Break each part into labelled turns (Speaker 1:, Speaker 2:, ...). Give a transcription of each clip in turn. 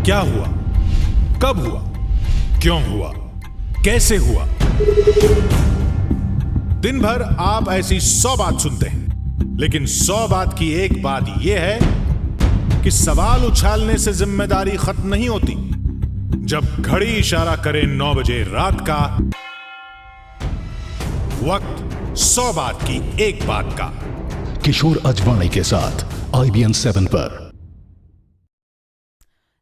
Speaker 1: क्या हुआ, कब हुआ, क्यों हुआ, कैसे हुआ। दिन भर आप ऐसी 100 बात सुनते हैं, लेकिन 100 बात की एक बात यह है कि सवाल उछालने से जिम्मेदारी खत्म नहीं होती। जब घड़ी इशारा करे 9 बजे रात का, वक्त 100 बात की एक बात का।
Speaker 2: किशोर अजवाणी के साथ IBN 7 पर।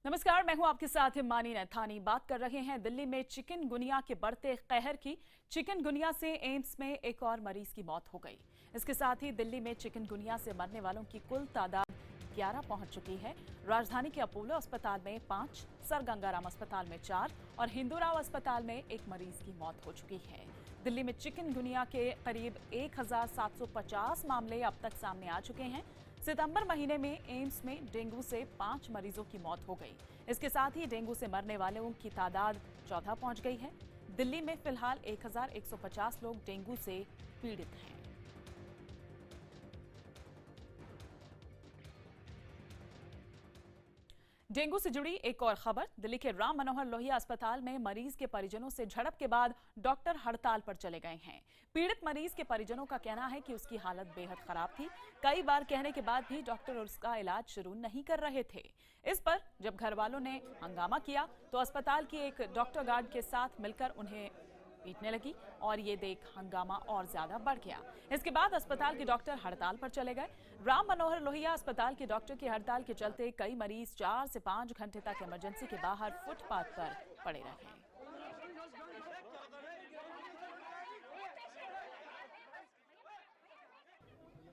Speaker 3: नमस्कार, मैं हूं आपके साथ हिमानी नैथानी। बात कर रहे हैं दिल्ली में चिकनगुनिया के बढ़ते कहर की। चिकनगुनिया से एम्स में एक और मरीज की मौत हो गई। इसके साथ ही दिल्ली में चिकनगुनिया से मरने वालों की कुल तादाद 11 पहुंच चुकी है। राजधानी के अपोलो अस्पताल में 5, सर गंगाराम अस्पताल में 4 और हिंदूराव अस्पताल में एक मरीज की मौत हो चुकी है। दिल्ली में चिकनगुनिया के करीब 1750 मामले अब तक सामने आ चुके हैं। सितंबर महीने में एम्स में डेंगू से 5 मरीजों की मौत हो गई। इसके साथ ही डेंगू से मरने वालों की तादाद 14 पहुंच गई है। दिल्ली में फिलहाल 1150 लोग डेंगू से पीड़ित हैं। डेंगू से जुड़ी एक और खबर। दिल्ली के राम मनोहर लोहिया अस्पताल में मरीज के परिजनों से झड़प के बाद डॉक्टर हड़ताल पर चले गए हैं। पीड़ित मरीज के परिजनों का कहना है कि उसकी हालत बेहद खराब थी। कई बार कहने के बाद भी डॉक्टर उसका इलाज शुरू नहीं कर रहे थे। इस पर जब घर वालों ने हंगामा किया तो अस्पताल की एक डॉक्टर गार्ड के साथ मिलकर उन्हें पीटने लगी और ये देख हंगामा और ज्यादा बढ़ गया। इसके बाद अस्पताल के डॉक्टर हड़ताल पर चले गए। राम मनोहर लोहिया अस्पताल के डॉक्टर की हड़ताल के चलते कई मरीज 4 से 5 घंटे तक इमरजेंसी के बाहर फुटपाथ पर पड़े रहे।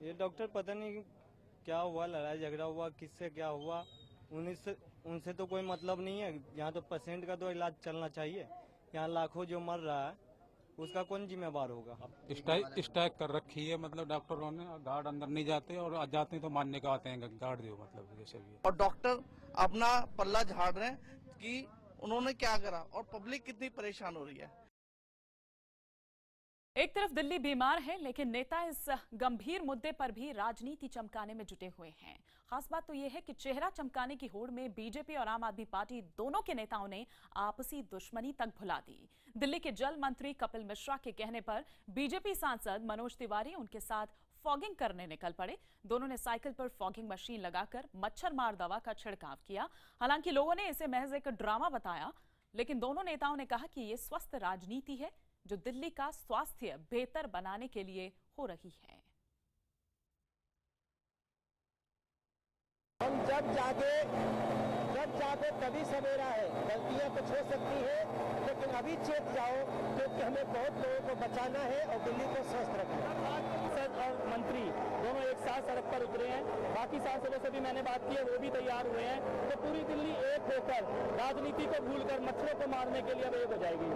Speaker 4: ये डॉक्टर पता नहीं क्या हुआ, लड़ाई झगड़ा हुआ, किससे क्या हुआ, उनसे तो कोई मतलब नहीं है। यहाँ तो पेशेंट का तो इलाज चलना चाहिए। यहाँ लाखों जो मर रहा है उसका कौन जिम्मेवार होगा।
Speaker 5: स्ट्राइक कर रखी है, मतलब डॉक्टरों ने। गार्ड अंदर नहीं जाते और जाते तो मानने का आते हैं गार्ड जो, मतलब जैसे भी।
Speaker 6: और डॉक्टर अपना पल्ला झाड़ रहे हैं कि उन्होंने क्या करा और पब्लिक कितनी परेशान हो रही है।
Speaker 3: एक तरफ दिल्ली बीमार है, लेकिन नेता इस गंभीर मुद्दे पर भी राजनीति चमकाने में जुटे हुए हैं। खास बात तो यह है कि चेहरा चमकाने की होड़ में बीजेपी और आम आदमी पार्टी दोनों के नेताओं ने आपसी दुश्मनी तक भुला दी। दिल्ली के जल मंत्री कपिल मिश्रा के कहने पर बीजेपी सांसद मनोज तिवारी उनके साथ फॉगिंग करने निकल पड़े। दोनों ने साइकिल पर फॉगिंग मशीन लगाकर मच्छर मार दवा का छिड़काव किया। हालांकि लोगों ने इसे महज एक ड्रामा बताया, लेकिन दोनों नेताओं ने कहा कि ये स्वस्थ राजनीति है जो दिल्ली का स्वास्थ्य बेहतर बनाने के लिए हो रही है।
Speaker 7: हम जब जागे तभी सवेरा है। गलतियां कुछ हो सकती है, लेकिन अभी चेत जाओ, क्योंकि हमें बहुत लोगों को बचाना है और दिल्ली को स्वस्थ रखना है।
Speaker 8: सांसद और मंत्री दोनों एक साथ सड़क पर उतरे हैं। बाकी सांसदों से भी मैंने बात की है, वो भी तैयार हुए हैं। तो पूरी दिल्ली एक होकर राजनीति को भूलकर मच्छरों को मारने के लिए अब एक हो जाएगी।